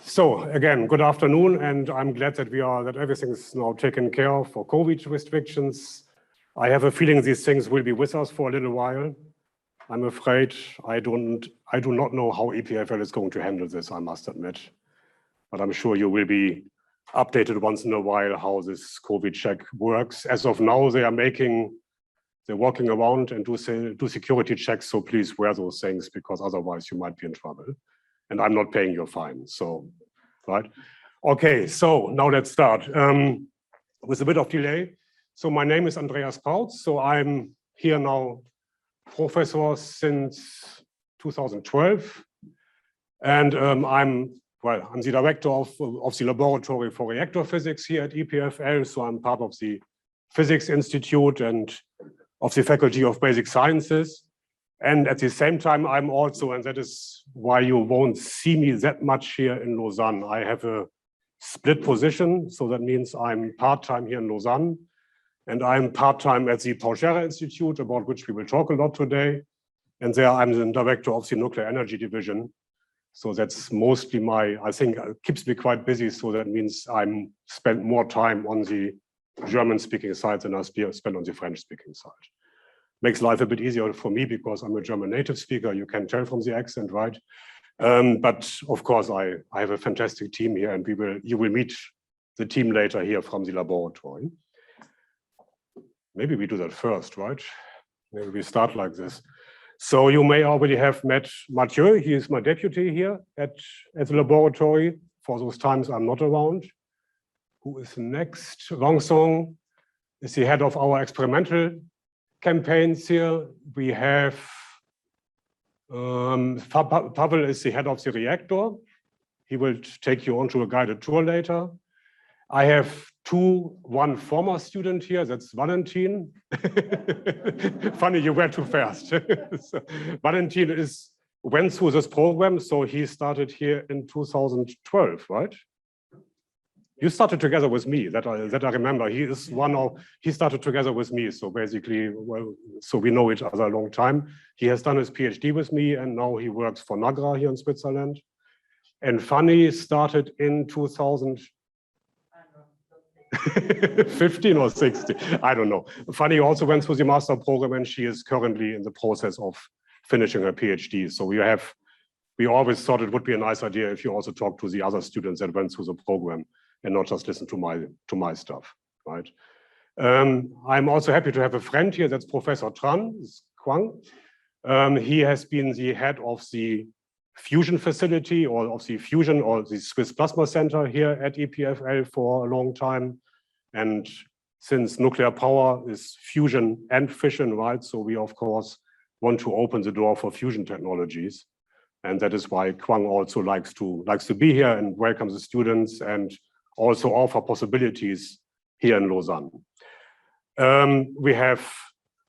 So again, good afternoon, and I'm glad that everything is now taken care of for COVID restrictions. I have a feeling these things will be with us for a little while. I'm afraid I do not know how EPFL is going to handle this, I must admit. But I'm sure you will be updated once in a while how this COVID check works. As of now, they're walking around and do security checks, so please wear those things because otherwise you might be in trouble. And I'm not paying your fine, so, right? Okay, so now let's start. With a bit of delay. So my name is Andreas Pautz, so I'm here now professor since 2012. And I'm the director of the laboratory for reactor physics here at EPFL. So I'm part of the Physics Institute and of the Faculty of Basic Sciences. And at the same time, I'm also, and that is why you won't see me that much here in Lausanne. I have a split position. So that means I'm part-time here in Lausanne. And I'm part-time at the Pautz Institute, about which we will talk a lot today. And there I'm the director of the nuclear energy division. So that's mostly I think keeps me quite busy. So that means I'm spent more time on the German-speaking side than I spend on the French-speaking side. Makes life a bit easier for me because I'm a German native speaker. You can tell from the accent, right? But of course, I have a fantastic team here, and you will meet the team later here from the laboratory. Maybe we do that first, right? Maybe we start like this. So you may already have met Mathieu. He is my deputy here at the laboratory for those times I'm not around. Who is next? Wang Song is the head of our experimental campaigns here. We have Pavel is the head of the reactor. He will take you onto a guided tour later. I have one former student here, that's Valentin. Funny, you were too fast. So, Valentin went through this program, so he started here in 2012, right? You started together with me, that I remember. He started together with me, so basically, so we know each other a long time. He has done his PhD with me, and now he works for NAGRA here in Switzerland. And Fanny started in 2015 or 16, I don't know. Fanny also went through the master program, and she is currently in the process of finishing her PhD. So we always thought it would be a nice idea if you also talk to the other students that went through the program and not just listen to my stuff, right? I'm also happy to have a friend here, that's Professor Tran Quang. He has been the head of the fusion facility or of the fusion or the Swiss Plasma Center here at EPFL for a long time. And since nuclear power is fusion and fission, right? So we of course want to open the door for fusion technologies. And that is why Quang also likes to be here and welcome the students and also offer possibilities here in Lausanne. We have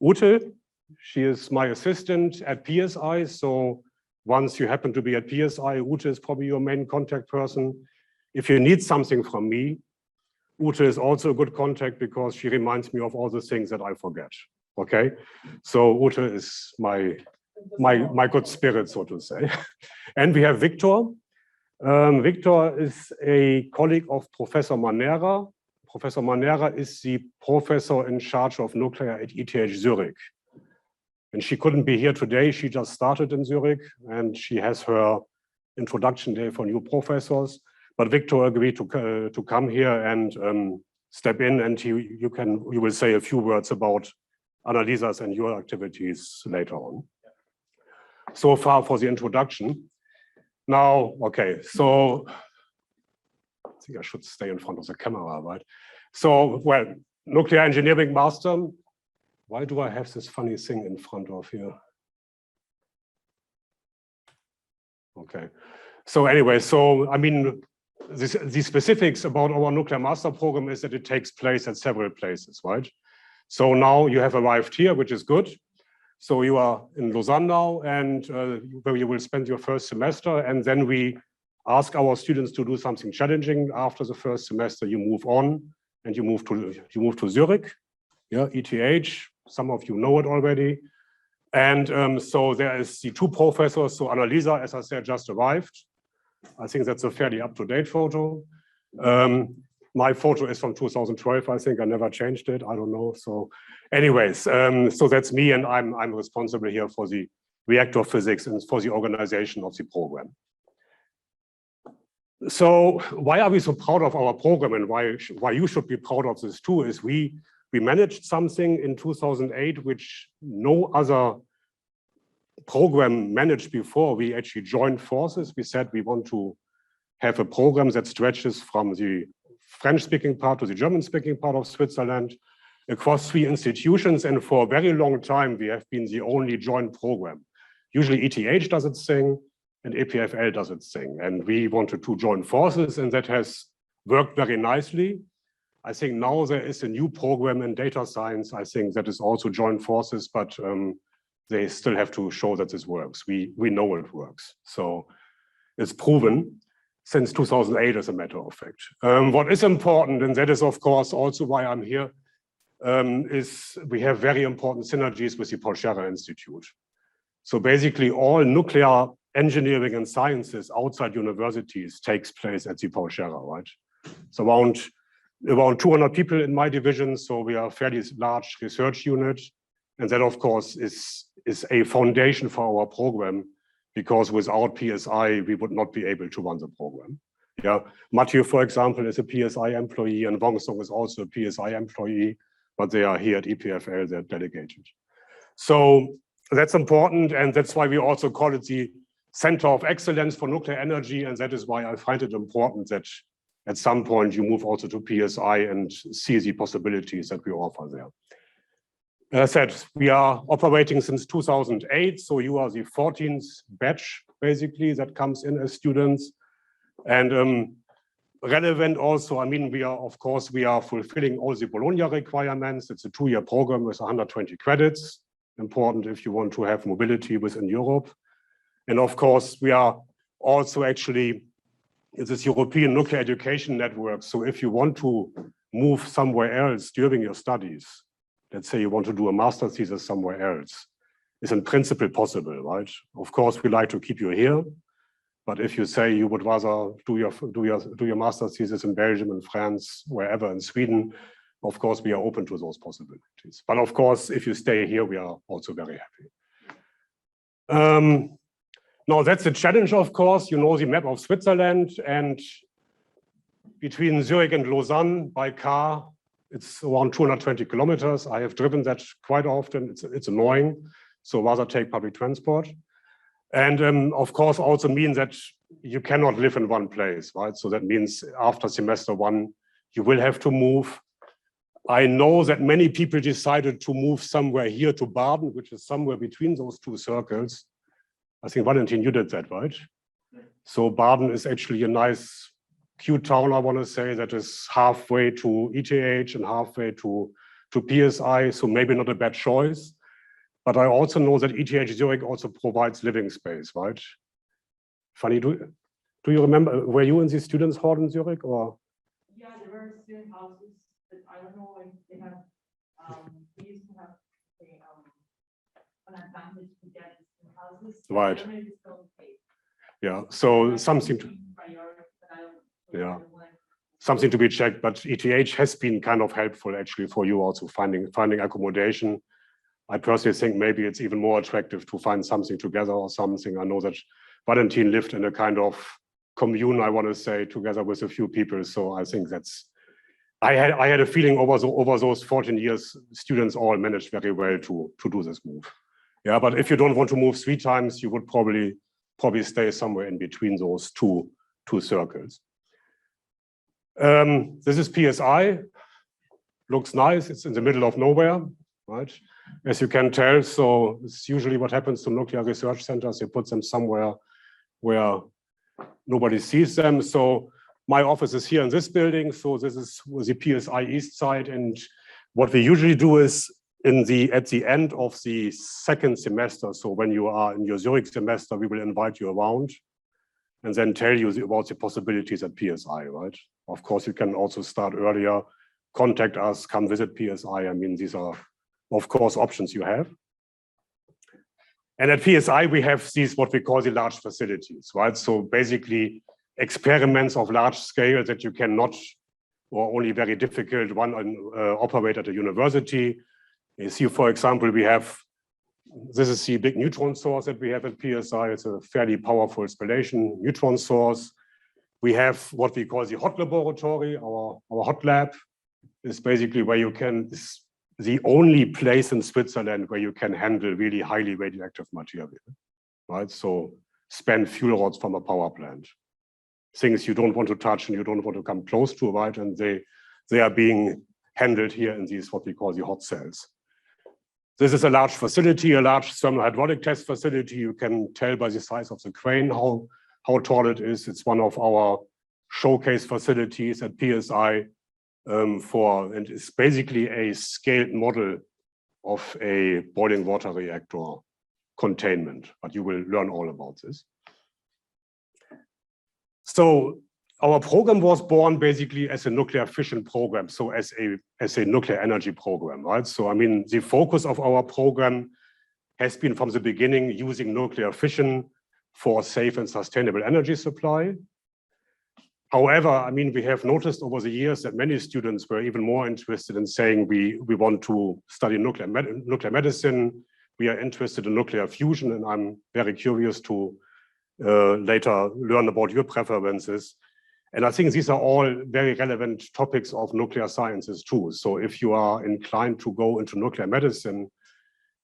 Ute. She is my assistant at PSI. So once you happen to be at PSI, Ute is probably your main contact person. If you need something from me, Ute is also a good contact because she reminds me of all the things that I forget. Okay, so Ute is my good spirit, so to say. And we have Victor. Victor is a colleague of Professor Manera. Professor Manera is the professor in charge of nuclear at ETH Zurich. And she couldn't be here today. She just started in Zurich, and she has her introduction day for new professors. But Victor agreed to come here and step in, and you will say a few words about Annalisa's and your activities later on. So far for the introduction. Now, okay, so I think I should stay in front of the camera, right? So, well, nuclear engineering master. Why do I have this funny thing in front of here? Okay, so anyway, so I mean, the specifics about our nuclear master program is that it takes place at several places, right? So now you have arrived here, which is good. So you are in Lausanne now, and where you will spend your first semester, and then we ask our students to do something challenging. After the first semester, you move on, and you move to Zurich, yeah, ETH. Some of you know it already, and so there is the two professors. So Annalisa, as I said, just arrived, I think that's a fairly up-to-date photo. My photo is from 2012. I think I never changed it. I don't know. So anyways, so that's me, and I'm responsible here for the reactor physics and for the organization of the program. So why are we so proud of our program, and why you should be proud of this too, is we managed something in 2008 which no other program managed before. We actually joined forces. We said we want to have a program that stretches from the French-speaking part to the German-speaking part of Switzerland across 3 institutions. And for a very long time, we have been the only joint program. Usually ETH does its thing and EPFL does its thing. And we wanted to join forces, and that has worked very nicely. I think now there is a new program in data science. I think that is also joint forces, but they still have to show that this works. We know it works. So it's proven since 2008, as a matter of fact. What is important, and that is of course also why I'm here, is we have very important synergies with the Paul Scherrer Institute. So basically all nuclear engineering and sciences outside universities takes place at the Paul Scherrer, right? So around 200 people in my division, so we are a fairly large research unit. And that of course is a foundation for our program, because without PSI, we would not be able to run the program. Yeah, Mathieu, for example, is a PSI employee, and Wong Song is also a PSI employee, but they are here at EPFL, they're delegated. So that's important, and that's why we also call it the Center of Excellence for Nuclear Energy, and that is why I find it important that at some point you move also to PSI and see the possibilities that we offer there. As I said, we are operating since 2008, so you are the 14th batch, basically, that comes in as students. And relevant also, I mean, we are fulfilling all the Bologna requirements. It's a 2-year program with 120 credits, important if you want to have mobility within Europe. And of course, we are also actually in this European Nuclear Education Network. So if you want to move somewhere else during your studies, let's say you want to do a master's thesis somewhere else, it's in principle possible, right? Of course, we like to keep you here, but if you say you would rather do your master's thesis in Belgium, in France, wherever, in Sweden, of course, we are open to those possibilities. But of course, if you stay here, we are also very happy. Now, that's a challenge, of course. You know the map of Switzerland, and between Zurich and Lausanne by car, it's around 220 kilometers. I have driven that quite often. It's annoying, so rather take public transport. And of course, also means that you cannot live in one place, right? So that means after semester 1, you will have to move. I know that many people decided to move somewhere here to Baden, which is somewhere between those 2 circles. I think, Valentin, you did that, right? Yeah. So Baden is actually a nice, cute town, I want to say, that is halfway to ETH and halfway to PSI, so maybe not a bad choice. But I also know that ETH Zurich also provides living space, right? Fanny, do you remember, were you in the students' hall in Zurich, or? Yeah, there were student houses, but I don't know if they have, they used to have an advantage to get student houses. Right. I don't know if it's still the case. Yeah, so something to, yeah, something to be checked, but ETH has been kind of helpful actually for you also finding accommodation. I personally think maybe it's even more attractive to find something together or something. I know that Valentin lived in a kind of commune, I want to say, together with a few people. So I think that's, I had a feeling over those 14 years, students all managed very well to do this move. Yeah, but if you don't want to move 3 times, you would probably stay somewhere in between those two circles. This is PSI. Looks nice. It's in the middle of nowhere, right? As you can tell, so it's usually what happens to nuclear research centers. They put them somewhere where nobody sees them. So my office is here in this building. So this is the PSI East side. And what we usually do is at the end of the 2nd semester, so when you are in your Zurich semester, we will invite you around and then tell you about the possibilities at PSI, right? Of course, you can also start earlier, contact us, come visit PSI. I mean, these are, of course, options you have. And at PSI, we have these, what we call the large facilities, right? So basically, experiments of large scale that you cannot, or only very difficult, operate at a university. You see, for example, this is the big neutron source that we have at PSI. It's a fairly powerful spallation neutron source. We have what we call the hot laboratory. Our hot lab is basically where it's the only place in Switzerland where you can handle really highly radioactive material, right? So spent fuel rods from a power plant, things you don't want to touch and you don't want to come close to, right? And they are being handled here in these, what we call the hot cells. This is a large facility, a large thermal hydraulic test facility. You can tell by the size of the crane how tall it is. It's one of our showcase facilities at PSI and it's basically a scaled model of a boiling water reactor containment, but you will learn all about this. So our program was born basically as a nuclear fission program, so as a nuclear energy program, right? So I mean, the focus of our program has been from the beginning using nuclear fission for safe and sustainable energy supply. However, I mean, we have noticed over the years that many students were even more interested in saying we want to study nuclear medicine. We are interested in nuclear fusion, and I'm very curious to later learn about your preferences. And I think these are all very relevant topics of nuclear sciences too. So if you are inclined to go into nuclear medicine,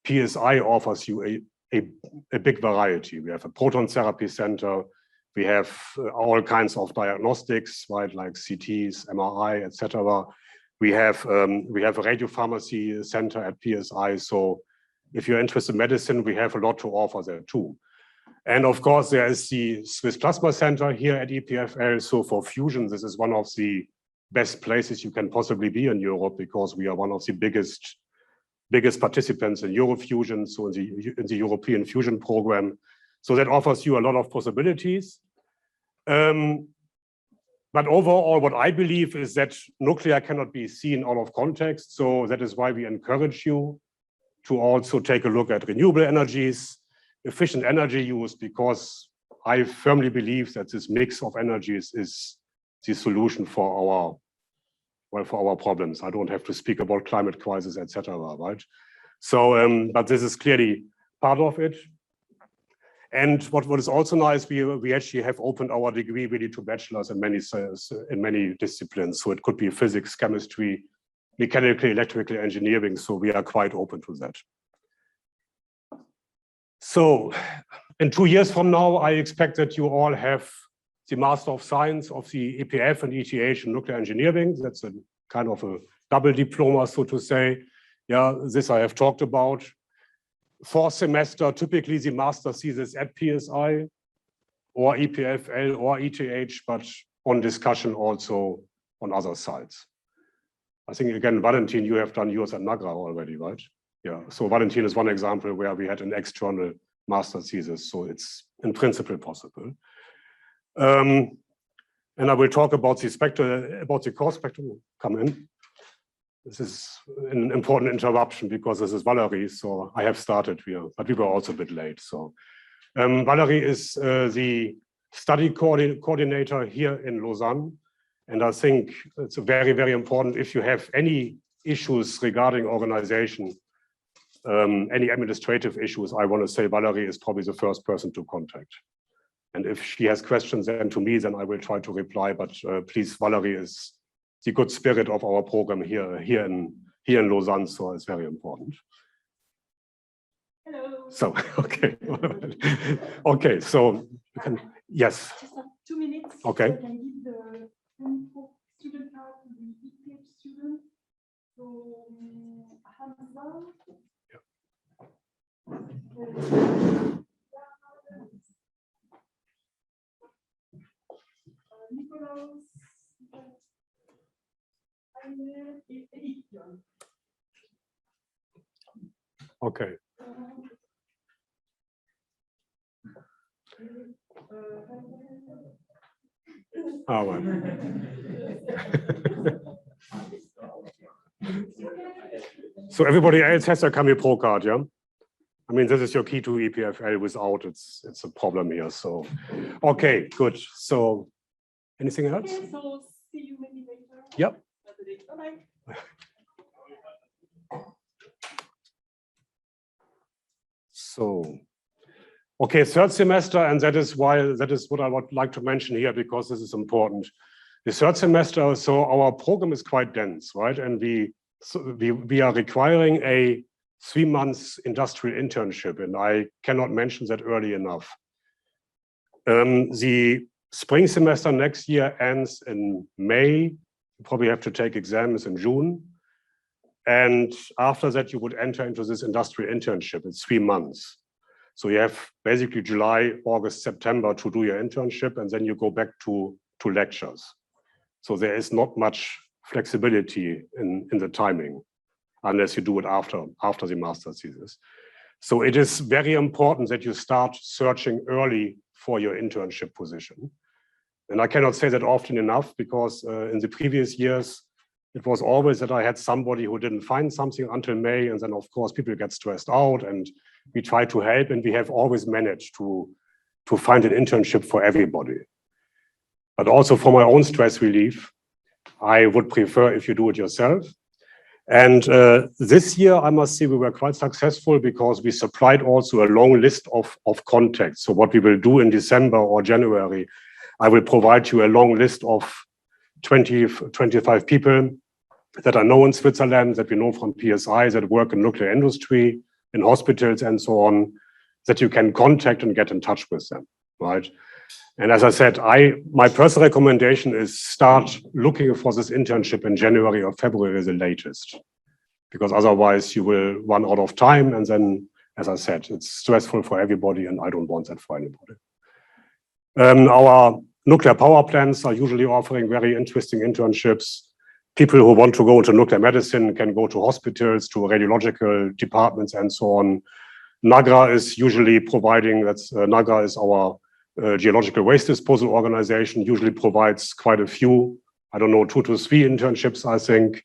PSI offers you a big variety. We have a proton therapy center. We have all kinds of diagnostics, right, like CTs, MRI, etc. We have a radiopharmacy center at PSI. So if you're interested in medicine, we have a lot to offer there too. And of course, there is the Swiss Plasma Center here at EPFL. So for fusion, this is one of the best places you can possibly be in Europe, because we are one of the biggest participants in Eurofusion, so in the European fusion program. So that offers you a lot of possibilities. But overall, what I believe is that nuclear cannot be seen out of context. So that is why we encourage you to also take a look at renewable energies, efficient energy use, because I firmly believe that this mix of energies is the solution for our problems. I don't have to speak about climate crisis, etc., right? So, but this is clearly part of it. And what is also nice, we actually have opened our degree really to bachelors in many disciplines. So it could be physics, chemistry, mechanical, electrical engineering. So we are quite open to that. So in 2 years from now, I expect that you all have the Master of Science of the EPF and ETH in nuclear engineering. That's a kind of a double diploma, so to say. Yeah, this I have talked about. 4th semester, typically the master thesis at PSI or EPFL or ETH, but on discussion also on other sides. I think, again, Valentin, you have done yours at NAGRA already, right? Yeah, so Valentin is one example where we had an external master thesis, so it's in principle possible. And I will talk about the core spectrum. Come in. This is an important interruption because this is Valerie, so I have started here, but we were also a bit late. So Valerie is the study coordinator here in Lausanne, and I think it's very, very important if you have any issues regarding organization, any administrative issues, I want to say Valerie is probably the first person to contact. And if she has questions then to me, then I will try to reply, but please, Valerie is the good spirit of our program here in Lausanne, so it's very important. Hello. So, okay. Okay, so you can, yes. Just 2 minutes. Okay. So I can give the student card to the EPH student. So, Hamza. Nicolas. Okay. All right. So everybody else has a Camille Pro card, yeah? I mean, this is your key to EPFL. Without, it's a problem here. So, okay, good. So Anything else? Okay, so see you maybe later. Yep. Bye-bye. So, okay, third semester, and that is what I would like to mention here because this is important. The third semester, so our program is quite dense, right? And we are requiring a 3 months industrial internship, and I cannot mention that early enough. The spring semester next year ends in May. You probably have to take exams in June. And after that, you would enter into this industrial internship. It's 3 months. So you have basically July, August, September to do your internship, and then you go back to lectures. So there is not much flexibility in the timing, unless you do it after the master's thesis. So it is very important that you start searching early for your internship position. And I cannot say that often enough because in the previous years, it was always that I had somebody who didn't find something until May. And then, of course, people get stressed out and we try to help. And we have always managed to find an internship for everybody. But also for my own stress relief, I would prefer if you do it yourself. And this year, I must say, we were quite successful because we supplied also a long list of contacts. So what we will do in December or January, I will provide you a long list of 20, 25 people that I know in Switzerland, that we know from PSI, that work in nuclear industry, in hospitals and so on, that you can contact and get in touch with them, right? And as I said, my personal recommendation is start looking for this internship in January or February the latest, because otherwise you will run out of time. And then, as I said, it's stressful for everybody and I don't want that for anybody. Our nuclear power plants are usually offering very interesting internships. People who want to go into nuclear medicine can go to hospitals, to radiological departments and so on. NAGRA is usually providing, NAGRA is our geological waste disposal organization, usually provides quite a few, I don't know, 2 to 3 internships, I think.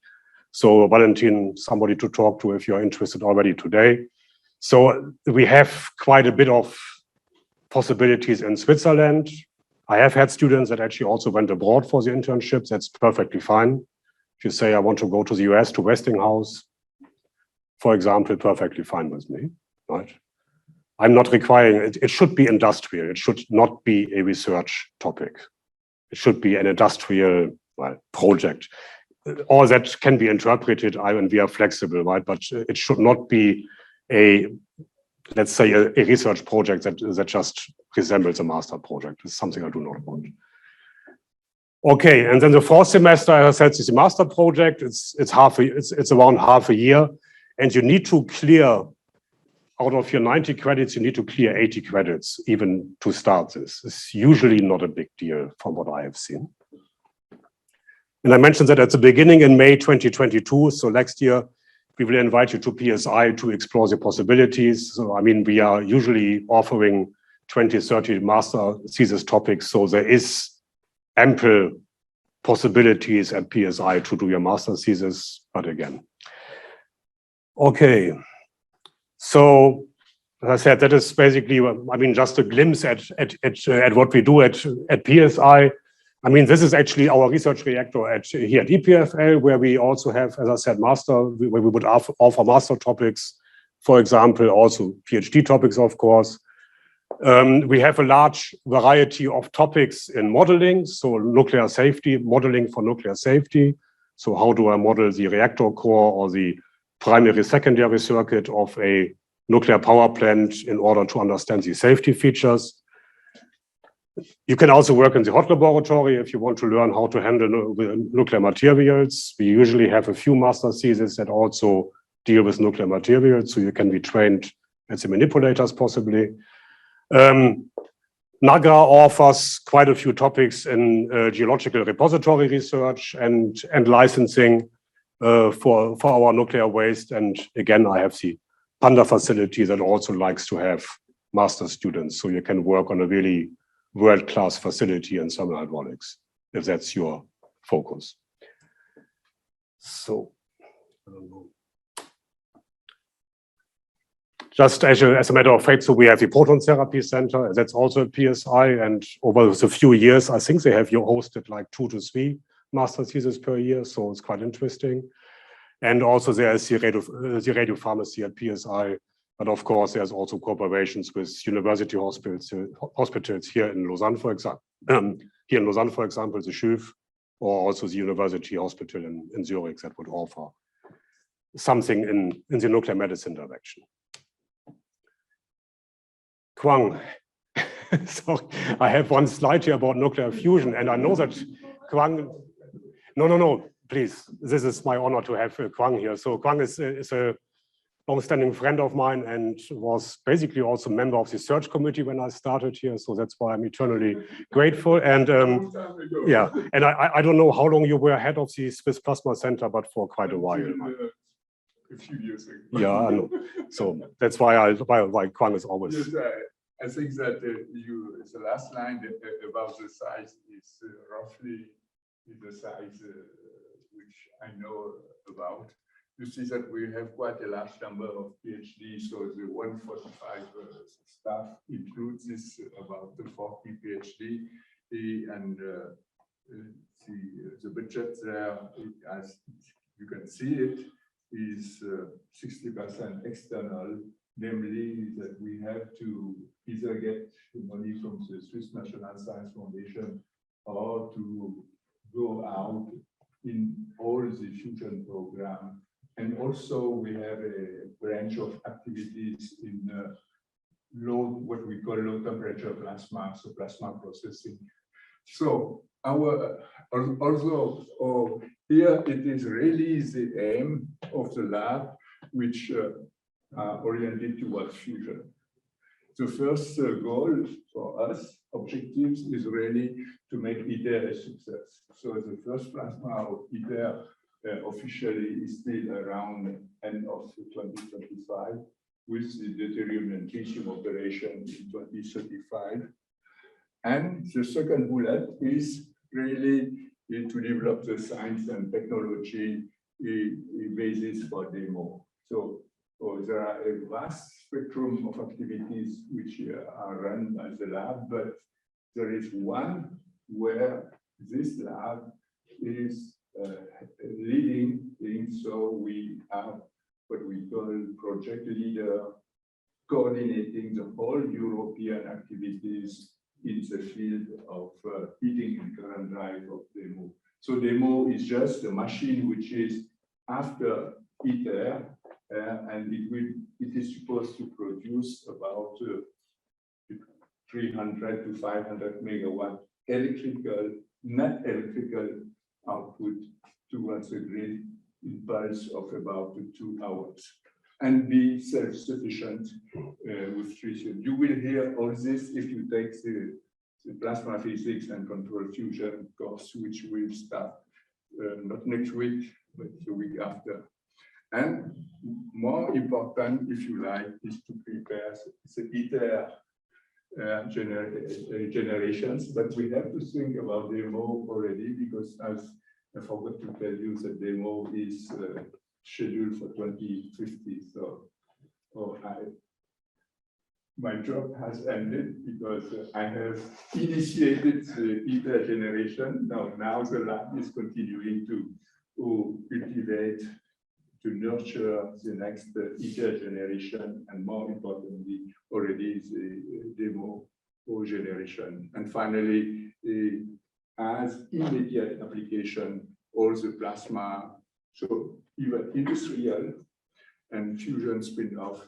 So Valentin, somebody to talk to if you're interested already today. So we have quite a bit of possibilities in Switzerland. I have had students that actually also went abroad for the internships. That's perfectly fine. If you say, I want to go to the US, to Westinghouse, for example, perfectly fine with me, right? I'm not requiring it. It should be industrial. It should not be a research topic. It should be an industrial project. All that can be interpreted, and we are flexible, right? But it should not be let's say, a research project that just resembles a master project. It's something I do not want. Okay, and then the fourth semester, as I said, is a master project. It's around half a year, and you need to clear, out of your 90 credits, you need to clear 80 credits even to start this. It's usually not a big deal from what I have seen. And I mentioned that at the beginning in May 2022, so next year, we will invite you to PSI to explore the possibilities. So, I mean, we are usually offering 20, 30 master thesis topics, so there is ample possibilities at PSI to do your master thesis, but again. Okay, so as I said, that is basically, I mean, just a glimpse at what we do at PSI. I mean, this is actually our research reactor here at EPFL, where we also have, as I said, where we would offer master topics, for example, also PhD topics, of course. We have a large variety of topics in modeling, so nuclear safety, modeling for nuclear safety. So how do I model the reactor core or the primary, secondary circuit of a nuclear power plant in order to understand the safety features? You can also work in the hot laboratory if you want to learn how to handle nuclear materials. We usually have a few master theses that also deal with nuclear materials, so you can be trained as the manipulators possibly. NAGRA offers quite a few topics in geological repository research and licensing for our nuclear waste. And again, I have the Panda facility that also likes to have master students, so you can work on a really world-class facility in thermal hydraulics, if that's your focus. So, I don't know. Just as a matter of fact, so we have the Proton Therapy Center, that's also a PSI, and over the few years, I think they have hosted like 2 to 3 master theses per year, so it's quite interesting. And also there is the radio pharmacy at PSI, but of course there's also cooperations with university hospitals here in Lausanne, for example, the CHUV, or also the university hospital in Zurich that would offer something in the nuclear medicine direction. Quang. Sorry, I have one slide here about nuclear fusion, and I know that Quang. No, please. This is my honor to have Quang here. So Quang is a long-standing friend of mine and was basically also a member of the search committee when I started here. So that's why I'm eternally grateful. And yeah, and I don't know how long you were head of the Swiss Plasma Center, but for quite a while. A few years ago. Yeah, I know. So that's why Quang is always. Yes, I think that the last line about the size is roughly the size which I know about. You see that we have quite a large number of PhDs, so the 145 staff includes this about the 40 PhD, and the budget there, as you can see it, is 60% external, namely that we have to either get the money from the Swiss National Science Foundation or to go out in all the fusion program. And also we have a branch of activities in what we call low temperature plasma, so plasma processing. So although here it is really the aim of the lab, which are oriented towards fusion. The first goal for us, objectives, is really to make ITER a success. So the first plasma of ITER officially is still around end of 2025, with the deuterium and tritium operation in 2035. And the second bullet is really to develop the science and technology basis for demo. So there are a vast spectrum of activities which are run by the lab, but there is one where this lab is leading things. So we have what we call project leader, coordinating the whole European activities in the field of heating and current drive of demo. So demo is just a machine which is after ITER, and it is supposed to produce about 300 to 500 megawatt net electrical output towards a grid impulse of about 2 hours, and be self-sufficient with tritium. You will hear all this if you take the plasma physics and control fusion course, which will start not next week, but the week after. And more important, if you like, is to prepare the ITER generations, but we have to think about demo already, because as I forgot to tell you that demo is scheduled for 2050. So my job has ended because I have initiated the ITER generation. Now the lab is continuing to cultivate, to nurture the next ITER generation, and more importantly, already the demo generation. And finally, as immediate application, all the plasma, so even industrial and fusion spin-off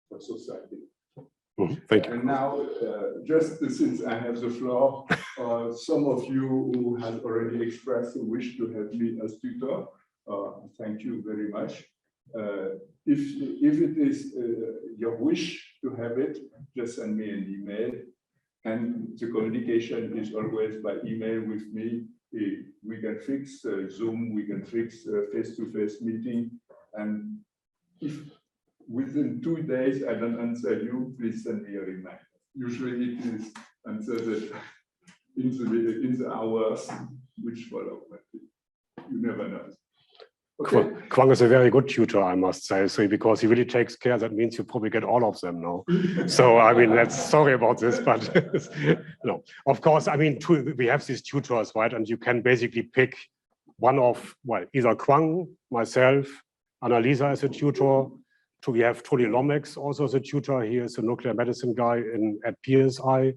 for society. Thank you. And now, just since I have the floor, some of you who have already expressed a wish to have me as tutor, thank you very much. If it is your wish to have it, just send me an email. And the communication is always by email with me. We can fix Zoom, we can fix face-to-face meeting. And if within 2 days I don't answer you, please send me a reminder. Usually it is answered in the hours which follow, but you never know. Okay. Kwang is a very good tutor, I must say, so because he really takes care. That means you probably get all of them now. So I mean, sorry about this, but no, of course, I mean, we have these tutors, right? And you can basically pick one of, well, either Kwang, myself, Annalisa as a tutor. We have Tony Lomax also as a tutor. He is a nuclear medicine guy at PSI.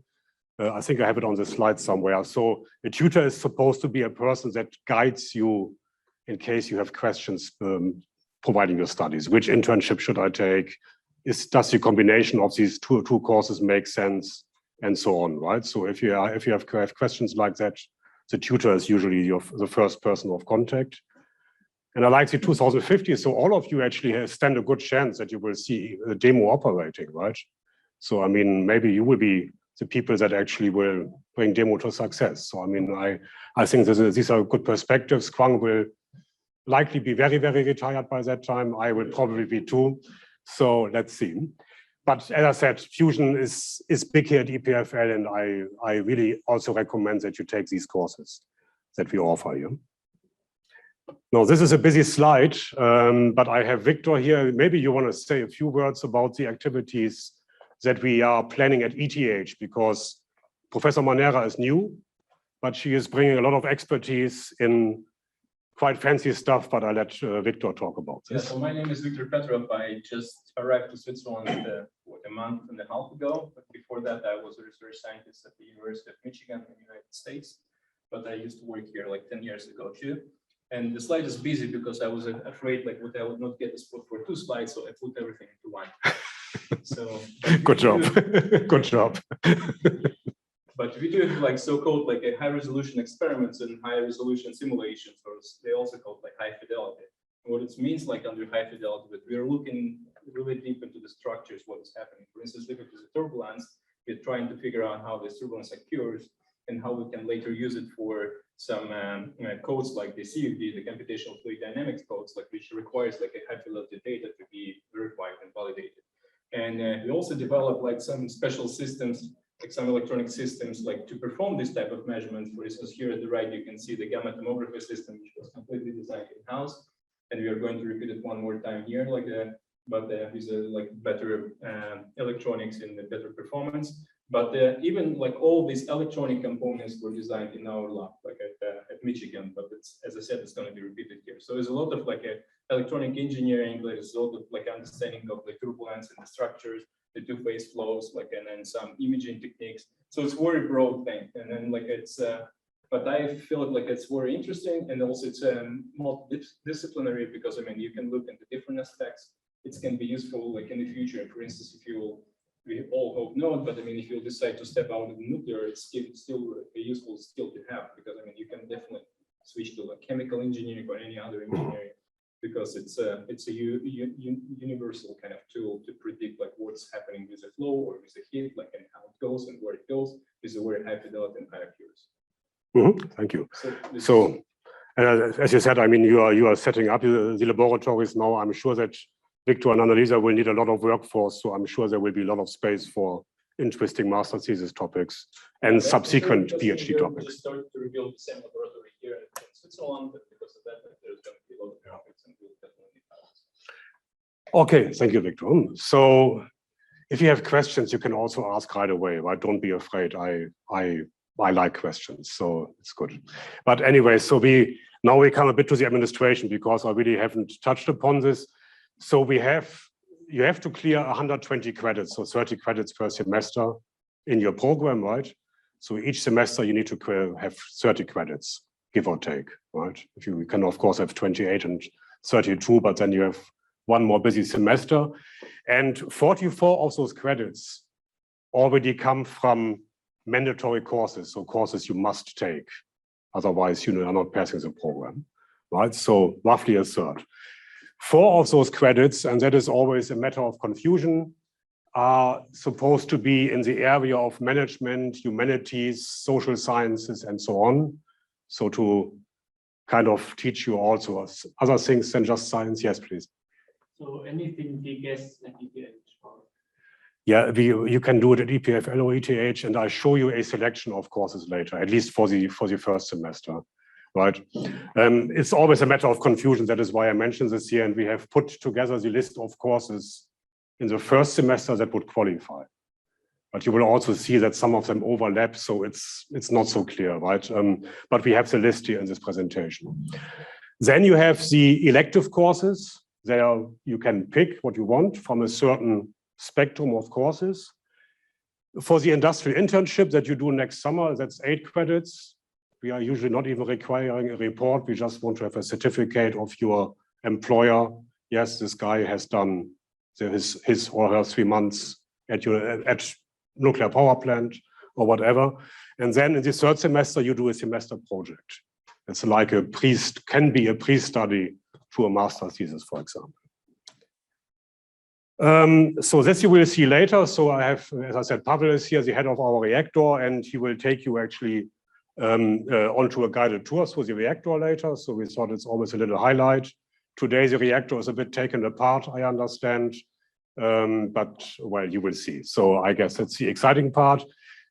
I think I have it on the slide somewhere. So a tutor is supposed to be a person that guides you in case you have questions providing your studies. Which internship should I take? Does the combination of these two courses make sense? And so on, right? So if you have questions like that, the tutor is usually the first person of contact. And I like the 2050, so all of you actually stand a good chance that you will see the demo operating, right? So I mean, maybe you will be the people that actually will bring demo to success. So I mean, I think these are good perspectives. Kwang will likely be very, very retired by that time. I will probably be too. So let's see. But as I said, fusion is big here at EPFL, and I really also recommend that you take these courses that we offer you. Now, this is a busy slide, but I have Victor here. Maybe you want to say a few words about the activities that we are planning at ETH, because Professor Manera is new, but she is bringing a lot of expertise in quite fancy stuff, but I'll let Victor talk about this. Yeah, so my name is Victor Petrov. I just arrived to Switzerland a month and a half ago. But before that, I was a research scientist at the University of Michigan in the United States. But I used to work here like 10 years ago too. And the slide is busy because I was afraid like I would not get the spot for 2 slides, so I put everything into one. So good job. Good job. But we do like so-called like a high-resolution experiments and high-resolution simulations, or they also called like high fidelity. And what it means like under high fidelity, that we are looking really deep into the structures, what is happening. For instance, if it is a turbulence, we're trying to figure out how this turbulence occurs and how we can later use it for some codes like the CFD, the computational fluid dynamics codes, like which requires like a high fidelity data to be verified and validated. And we also develop like some special systems, like some electronic systems, like to perform this type of measurements. For instance, here at the right, you can see the gamma tomography system, which was completely designed in-house. And we are going to repeat it one more time here, like but with like better electronics and better performance. But even like all these electronic components were designed in our lab, like at Michigan. But it's, as I said, it's going to be repeated here. So there's a lot of like electronic engineering. There's a lot of like understanding of the turbulence and the structures, the two-phase flows, like, and then some imaging techniques. So it's a very broad thing. And then like it's, but I feel like it's very interesting, and also it's multidisciplinary, because I mean you can look into different aspects. It can be useful like in the future. For instance, if you we all hope not, but I mean if you decide to step out of nuclear, it's still a useful skill to have, because I mean you can definitely switch to like chemical engineering or any other engineering, because it's a universal kind of tool to predict like what's happening with the flow or with the heat, like and how it goes and where it goes with a very high fidelity and high accuracy. Thank you. So as you said, I mean, you are setting up the laboratories now. I'm sure that Victor and Annalisa will need a lot of workforce, so I'm sure there will be a lot of space for interesting master thesis topics and subsequent PhD topics. Just start to rebuild the same laboratory here in Switzerland, but because of that, there's going to be a lot of topics, and we'll definitely need. Okay, thank you, Victor. So if you have questions, you can also ask right away, right? Don't be afraid. I like questions, so it's good. But anyway, so now we come a bit to the administration, because I really haven't touched upon this. So you have to clear 120 credits, so 30 credits per semester in your program, right? So each semester you need to have 30 credits, give or take, right? If you can, of course, have 28 and 32, but then you have one more busy semester. And 44 of those credits already come from mandatory courses, so courses you must take. Otherwise, you are not passing the program, right? So roughly a third. 4 of those credits, and that is always a matter of confusion, are supposed to be in the area of management, humanities, social sciences, and so on. So to kind of teach you also other things than just science. Yes, please. So anything TGS and ETH? Yeah, you can do it at EPFL or ETH, and I'll show you a selection of courses later, at least for the first semester. right? It's always a matter of confusion. That is why I mentioned this here, and we have put together the list of courses in the first semester that would qualify. But you will also see that some of them overlap, so it's not so clear, right? But we have the list here in this presentation. Then you have the elective courses. There you can pick what you want from a certain spectrum of courses. For the industrial internship that you do next summer, that's 8 credits. We are usually not even requiring a report. We just want to have a certificate of your employer. Yes, this guy has done his or her 3 months at nuclear power plant or whatever. And then in the third semester, you do a semester project. It's like can be a pre-study to a master's thesis, for example. So this you will see later. So I have, as I said, Pavel is here, the head of our reactor, and he will take you actually onto a guided tour through the reactor later. So we thought it's always a little highlight. Today, the reactor is a bit taken apart, I understand, but well, you will see. So I guess that's the exciting part.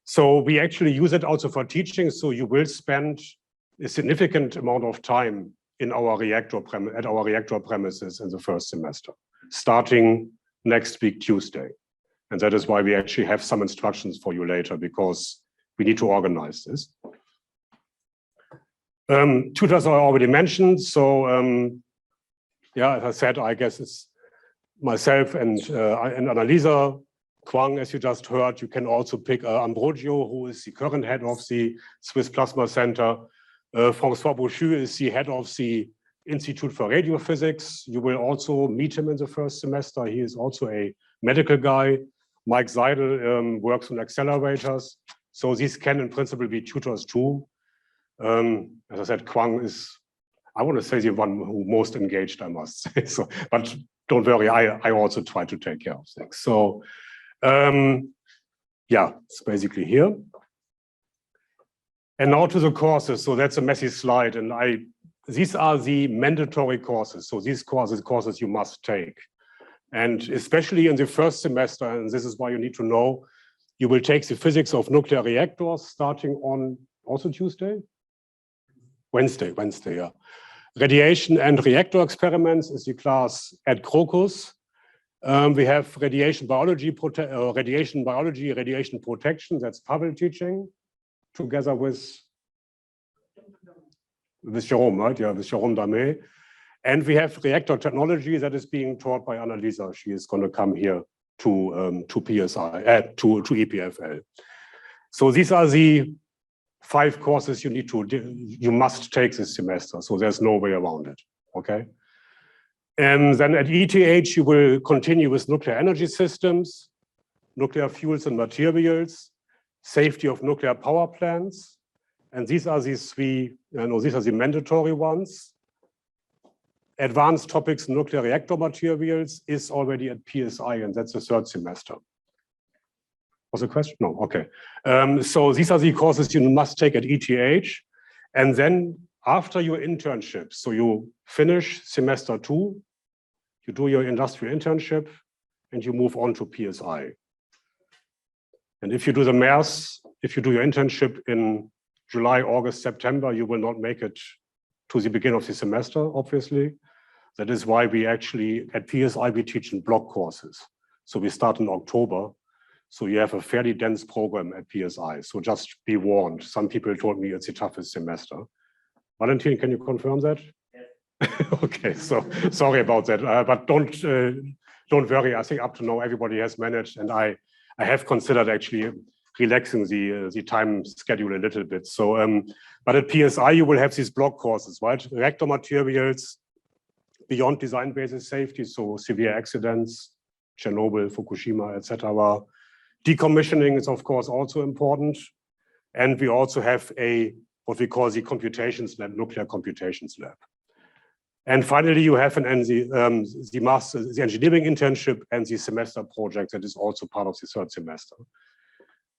So we actually use it also for teaching. So you will spend a significant amount of time in our reactor premises in the first semester, starting next week, Tuesday. And that is why we actually have some instructions for you later, because we need to organize this. Tutors are already mentioned. So yeah, as I said, I guess it's myself and Annalisa. Kwang, as you just heard. You can also pick Ambrogio, who is the current head of the Swiss Plasma Center. François Bouchu is the head of the Institute for Radiophysics. You will also meet him in the first semester. He is also a medical guy. Mike Seidel works on accelerators. So these can in principle be tutors too. As I said, Kwang is, I want to say, the one who most engaged, I must say. So, but don't worry, I also try to take care of things. So yeah, it's basically here. And now to the courses. So that's a messy slide, and these are the mandatory courses. So these courses you must take. And especially in the first semester, and this is why you need to know, you will take the physics of nuclear reactors starting on also Tuesday? Wednesday, yeah. Radiation and reactor experiments is the class at Crocus. We have radiation biology, radiation protection, that's Pavel teaching, together with Jerome, right? Yeah, with Jerome Damé. And we have reactor technology that is being taught by Annalisa. She is going to come here to EPFL. So these are the 5 courses you must take this semester. So there's no way around it. Okay. And then at ETH, you will continue with nuclear energy systems, nuclear fuels and materials, safety of nuclear power plants. And these are these 3, these are the mandatory ones. Advanced topics in nuclear reactor materials is already at PSI, and that's the 3rd semester. Was a question? No, okay. So these are the courses you must take at ETH. And then after your internship, so you finish semester 2, you do your industrial internship, and you move on to PSI. And if you do the math, if you do your internship in July, August, September, you will not make it to the beginning of the semester, obviously. That is why we actually, at PSI, we teach in block courses. So we start in October. So you have a fairly dense program at PSI. So just be warned. Some people told me it's the toughest semester. Valentin, can you confirm that? Yes. Okay, so sorry about that. But don't worry. I think up to now, everybody has managed. And I have considered actually relaxing the time schedule a little bit. So, but at PSI, you will have these block courses, right? Reactor materials, beyond design basis safety, so severe accidents, Chernobyl, Fukushima, etc. Decommissioning is, of course, also important. And we also have what we call the computations lab, nuclear computations lab. And finally, you have the engineering internship and the semester project that is also part of the 3rd semester.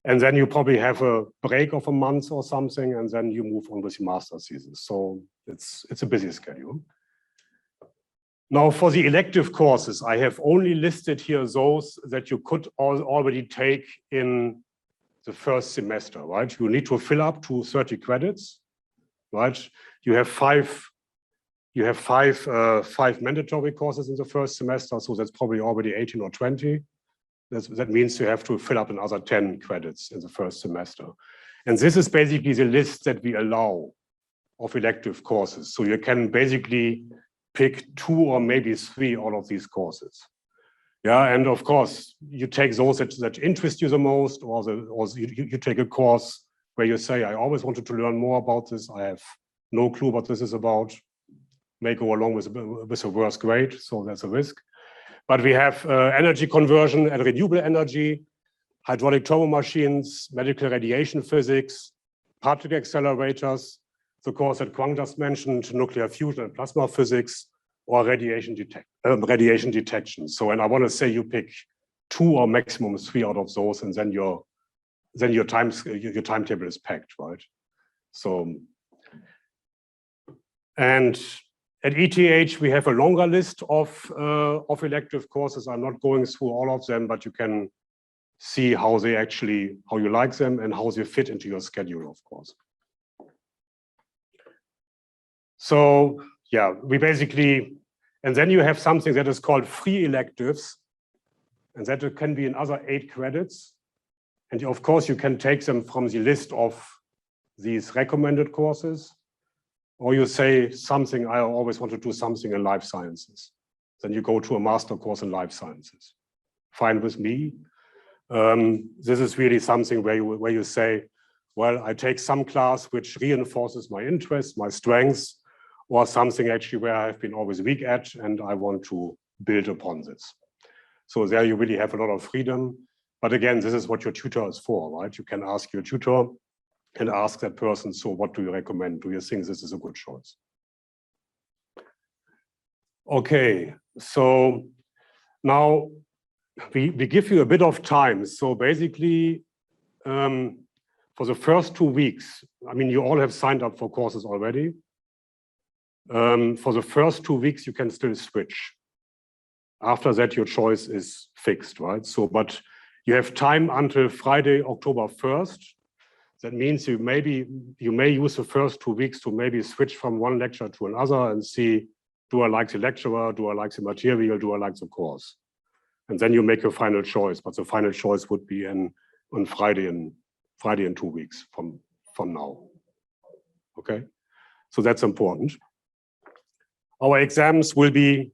And then you probably have a break of a month or something, and then you move on with the master's thesis. So it's a busy schedule. Now, for the elective courses, I have only listed here those that you could already take in the first semester, right? You need to fill up to 30 credits, right? You have five mandatory courses in the first semester, so that's probably already 18 or 20. That means you have to fill up another 10 credits in the first semester. And this is basically the list that we allow of elective courses. So you can basically pick 2 or maybe 3 out of these courses. Yeah, and of course, you take those that interest you the most, or you take a course where you say, I always wanted to learn more about this. I have no clue what this is about. May go along with a worse grade, so there's a risk. But we have energy conversion and renewable energy, hydraulic turbo machines, medical radiation physics, particle accelerators, the course that Kwang just mentioned, nuclear fusion and plasma physics, or radiation detection. So, and I want to say you pick 2 or maximum 3 out of those, and then your timetable is packed, right? So, and at ETH, we have a longer list of elective courses. I'm not going through all of them, but you can see how you like them and how they fit into your schedule, of course. So yeah, we basically, and then you have something that is called free electives, and that can be another 8 credits. And of course, you can take them from the list of these recommended courses, or you say something, I always want to do something in life sciences. Then you go to a master course in life sciences. Fine with me. This is really something where you say, well, I take some class which reinforces my interests, my strengths, or something actually where I've been always weak at, and I want to build upon this. So there you really have a lot of freedom. But again, this is what your tutor is for, right? You can ask your tutor and ask that person, so what do you recommend? Do you think this is a good choice? Okay, so now we give you a bit of time. So basically, for the first 2 weeks, I mean, you all have signed up for courses already. For the first 2 weeks, you can still switch. After that, your choice is fixed, right? So, but you have time until Friday, October 1st. That means you may use the first 2 weeks to maybe switch from one lecture to another and see, do I like the lecturer? Do I like the material? Do I like the course? And then you make your final choice. But the final choice would be on Friday in 2 weeks from now. Okay, so that's important. Our exams will be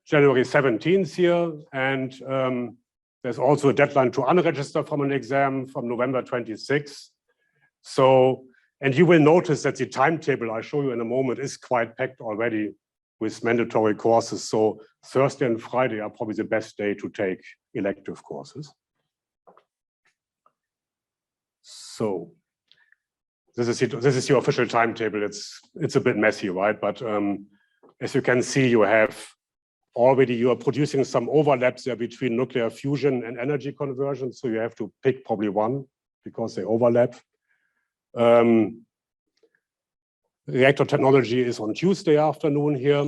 January 17th here, and there's also a deadline to unregister from an exam from November 26th. So, and you will notice that the timetable I show you in a moment is quite packed already with mandatory courses. So Thursday and Friday are probably the best day to take elective courses. So this is your official timetable. It's a bit messy, right? But as you can see, you are producing some overlaps there between nuclear fusion and energy conversion. So you have to pick probably one because they overlap. Reactor technology is on Tuesday afternoon here.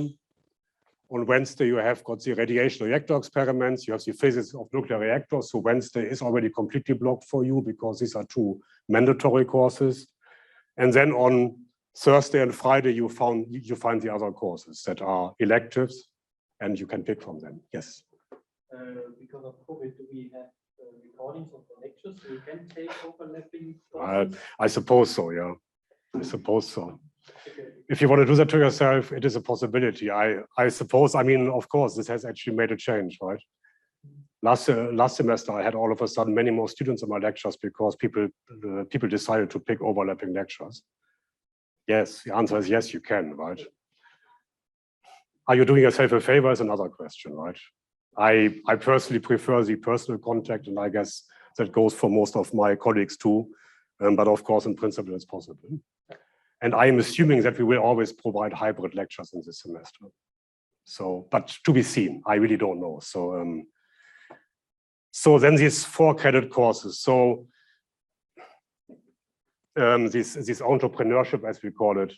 On Wednesday, you have got the radiation reactor experiments. You have the physics of nuclear reactors. So Wednesday is already completely blocked for you because these are 2 mandatory courses. And then on Thursday and Friday, you find the other courses that are electives, and you can pick from them. Yes. Because of COVID, do we have recordings of the lectures so we can take overlapping courses? I suppose so, yeah. I suppose so. If you want to do that to yourself, it is a possibility. I suppose, I mean, of course, this has actually made a change, right? Last semester, I had all of a sudden many more students in my lectures because people decided to pick overlapping lectures. Yes, the answer is yes, you can, right? Are you doing yourself a favor is another question, right? I personally prefer the personal contact, and I guess that goes for most of my colleagues too. But of course, in principle, it's possible. And I am assuming that we will always provide hybrid lectures in this semester. So, but to be seen, I really don't know. So, so then these 4 credit courses. So this entrepreneurship, as we call it,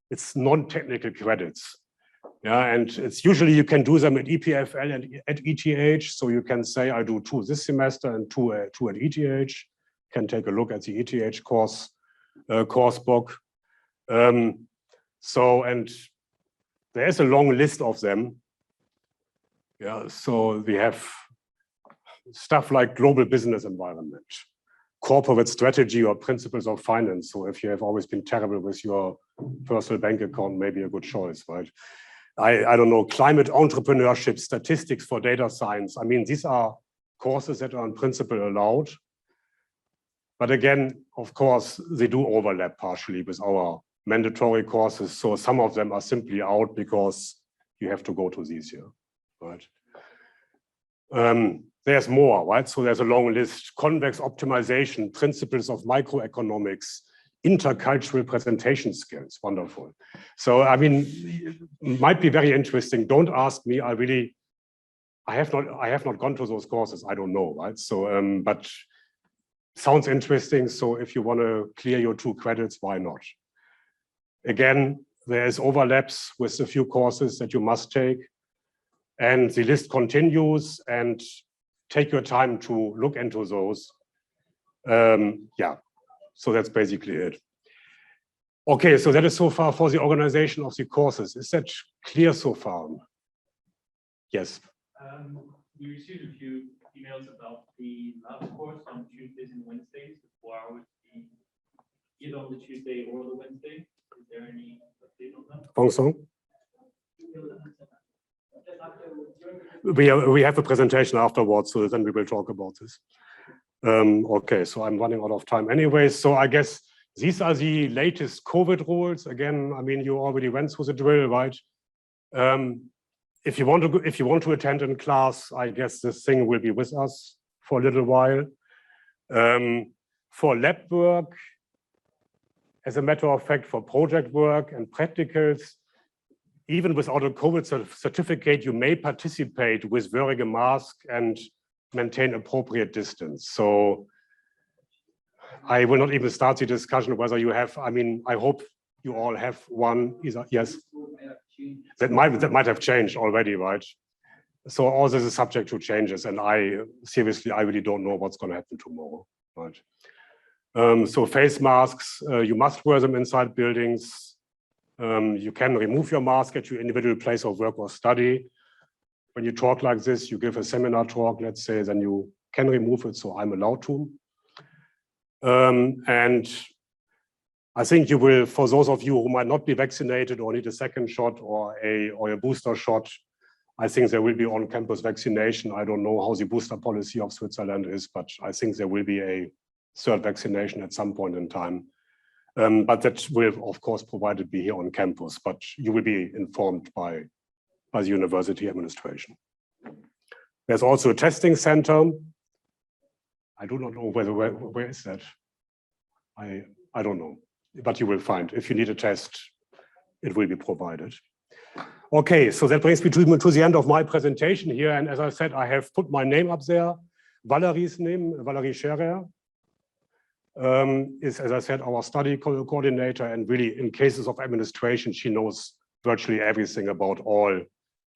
it's non-technical credits. Yeah, and it's usually you can do them at EPFL and at ETH. So you can say, I do 2 this semester and 2 at ETH. Can take a look at the ETH course book. So, and there's a long list of them. Yeah, so we have stuff like global business environment, corporate strategy or principles of finance. So if you have always been terrible with your personal bank account, maybe a good choice, right? I don't know, climate entrepreneurship, statistics for data science. I mean, these are courses that are in principle allowed. But again, of course, they do overlap partially with our mandatory courses. So some of them are simply out because you have to go to these here, right? There's more, right? So there's a long list: convex optimization, principles of microeconomics, intercultural presentation skills. Wonderful. So, I mean, it might be very interesting. Don't ask me. I have not gone to those courses. I don't know, right? So, but sounds interesting. So if you want to clear your 2 credits, why not? Again, there's overlaps with a few courses that you must take. And the list continues, and take your time to look into those. Yeah, so that's basically it. Okay, so that is so far for the organization of the courses. Is that clear so far? Yes. We received a few emails about the lab course on Tuesdays and Wednesdays, the 4 hours, either on the Tuesday or the Wednesday. Is there any update on that? Vincent? We have a presentation afterwards, so then we will talk about this. Okay, so I'm running out of time anyway. So I guess these are the latest COVID rules. Again, I mean, you already went through the drill, right? If you want to attend in class, I guess this thing will be with us for a little while. For lab work, as a matter of fact, for project work and practicals, even without a COVID certificate, you may participate with wearing a mask and maintain appropriate distance. So I will not even start the discussion whether you have, I mean, I hope you all have one. Yes, that might have changed already, right? So all this is subject to changes, and I really don't know what's going to happen tomorrow, right? So face masks, you must wear them inside buildings. You can remove your mask at your individual place of work or study. When you talk like this, you give a seminar talk, let's say, then you can remove it, so I'm allowed to. And I think you will, for those of you who might not be vaccinated or need a second shot or a booster shot, I think there will be on-campus vaccination. I don't know how the booster policy of Switzerland is, but I think there will be a third vaccination at some point in time. But that will, of course, provided be here on campus, but you will be informed by the university administration. There's also a testing center. I do not know where is that? I don't know, but you will find. If you need a test, it will be provided. Okay, so that brings me to the end of my presentation here. And as I said, I have put my name up there. Valerie's name, Valerie Scherer, is, as I said, our study coordinator. And really, in cases of administration, she knows virtually everything about all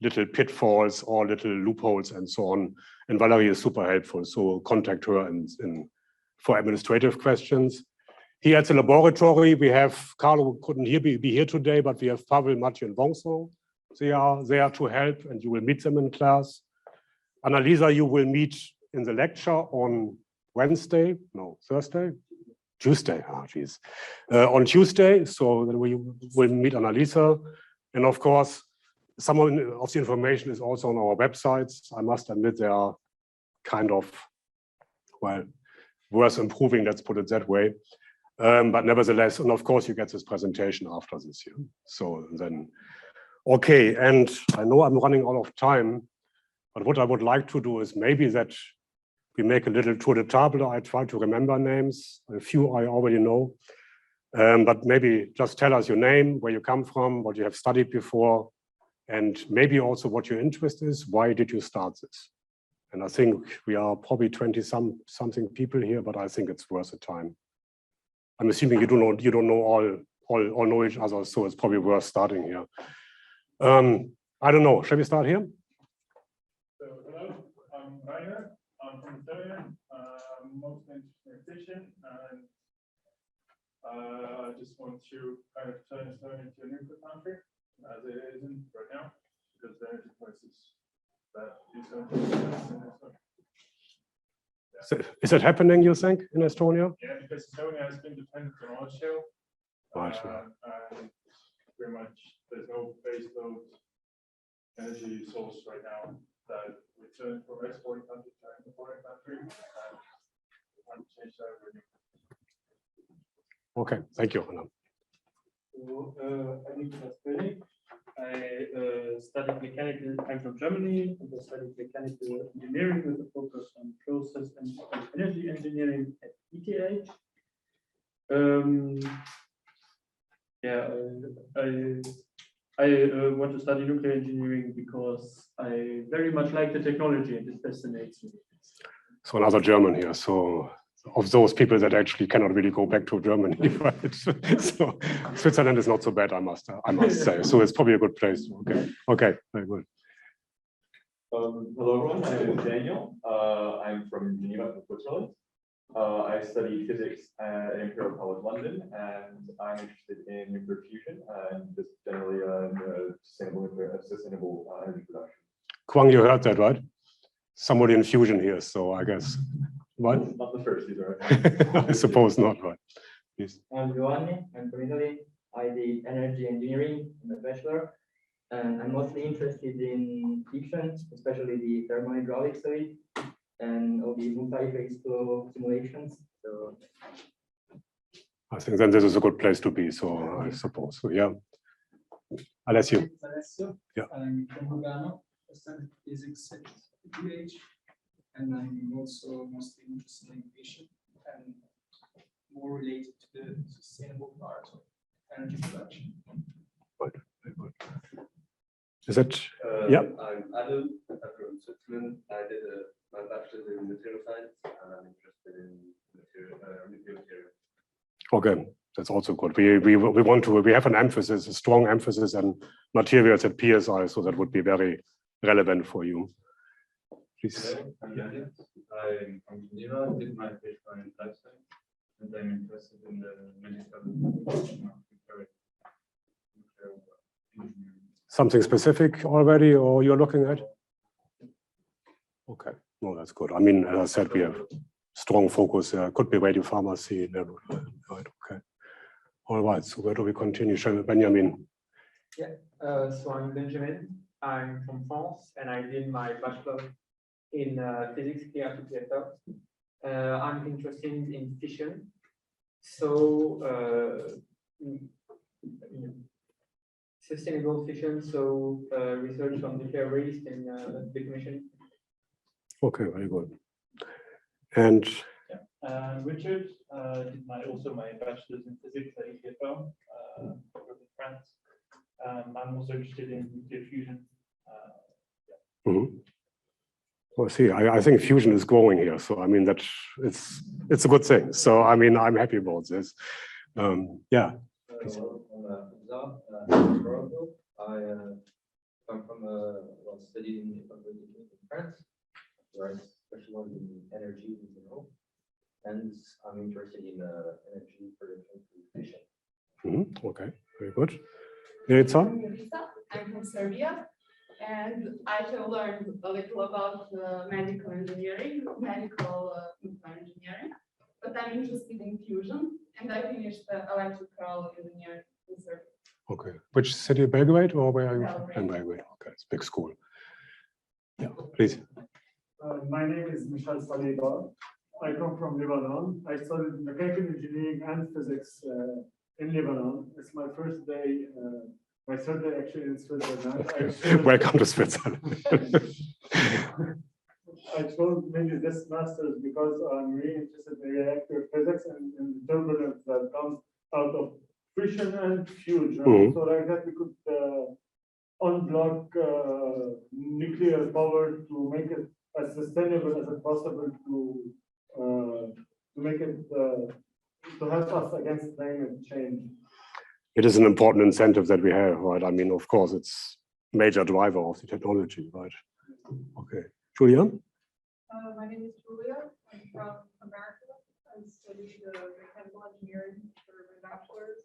little pitfalls, all little loopholes, and so on. And Valerie is super helpful. So contact her for administrative questions. Here at the laboratory, we have Carlo, who couldn't be here today, but we have Pavel, Mathieu, and Vincent. They are there to help, and you will meet them in class. Annalisa, you will meet in the lecture on Wednesday, no, Thursday? Tuesday, geez. On Tuesday, so then we will meet Annalisa. And of course, some of the information is also on our websites. I must admit they are kind of, well, worth improving, let's put it that way. But nevertheless, and of course, you get this presentation after this year. So then, okay, and I know I'm running out of time, but what I would like to do is maybe that we make a little tour de table. I try to remember names. A few I already know, but maybe just tell us your name, where you come from, what you have studied before, and maybe also what your interest is. Why did you start this? And I think we are probably 20-something people here, but I think it's worth the time. I'm assuming you don't know all know each other, so it's probably worth starting here. I don't know. Shall we start here? So hello, I'm Rainer. I'm from Australia. I'm mostly interested in fishing, and I just want to kind of turn Estonia into a nuclear country, as it isn't right now, because the energy crisis that is going to be in Estonia. Is it happening, you think, in Estonia? Yeah, because Estonia has been dependent on oil shale. Right. And pretty much there's no baseload energy source right now that we turn from exporting country to importing country. And we want to change that really. Okay, thank you, Anna. So, I'm Andreas Pautz. I studied mechanical, I'm from Germany, and I studied mechanical engineering with a focus on process and energy engineering at ETH. I want to study nuclear engineering because I very much like the technology and it fascinates me. So another German here. So of those people that actually cannot really go back to Germany, right? So Switzerland is not so bad, I must say. So it's probably a good place. Okay, okay, very good. Hello everyone, my name is Daniel. I'm from Geneva, Switzerland. I study physics at Imperial College London, and I'm interested in nuclear fusion and just generally sustainable energy production. Kwang, you heard that, right? Somebody in fusion here, so I guess. What? Not the first, either. I suppose not, right? Please. I'm Giovanni, I'm from Italy. I did energy engineering in the bachelor, and I'm mostly interested in fiction, especially the thermohydraulics of it, and all the multi-phase flow simulations. So I think then this is a good place to be, so I suppose. So yeah. Alessio. Yeah. I'm from Lugano. I studied physics at UH, and I'm also mostly interested in fission and more related to the sustainable part of energy production. Right. Very good. Is that? Yeah. I'm Adam. I'm from Switzerland. I did my bachelor's in material science, and I'm interested in nuclear material. Okay, that's also good. We have an emphasis, a strong emphasis on materials at PSI, so that would be very relevant for you. Please. I'm Daniel. I'm from Geneva. Did my bachelor in life science, and I'm interested in the medical nuclear engineering. Something specific already, or you're looking at? Okay, no, that's good. I mean, as I said, we have strong focus. Could be radio pharmacy. Right, okay. All right, so where do we continue? Shall we, Benjamin? Yeah, so I'm Benjamin. I'm from France, and I did my bachelor in physics here at UPFL. I'm interested in fission. So, sustainable fission, so research on nuclear waste and decommissioning. Okay, very good. And Richard did also my bachelor's in physics at EPFL in France. I'm also interested in nuclear fusion. Well, see, I think fusion is growing here, so I mean that it's a good thing. So I mean I'm happy about this. Yeah. I come from studied in France, where I specialize in energy in general, and I'm interested in energy production through fission. Okay, very good. Lisa? I'm from Serbia, and I have learned a little about medical engineering, medical nuclear engineering, but I'm interested in fusion, and I finished electrical engineering in Serbia. Okay. Which city, Belgrade, or where are you from? In Belgrade. Okay, it's a big school. Yeah, please. My name is Michal Saliba. I come from Lebanon. I studied mechanical engineering and physics in Lebanon. It's my first day, my third day actually in Switzerland. Welcome to Switzerland. I chose maybe this master's because I'm really interested in reactor physics and the turbulence that comes out of fission and fusion. So like that we could unblock nuclear power to make it as sustainable as possible to make it to help us against climate change. It is an important incentive that we have, right? I mean, of course, it's a major driver of the technology, right? Okay, Julia? My name is Julia. I'm from America. I studied mechanical engineering for bachelor's.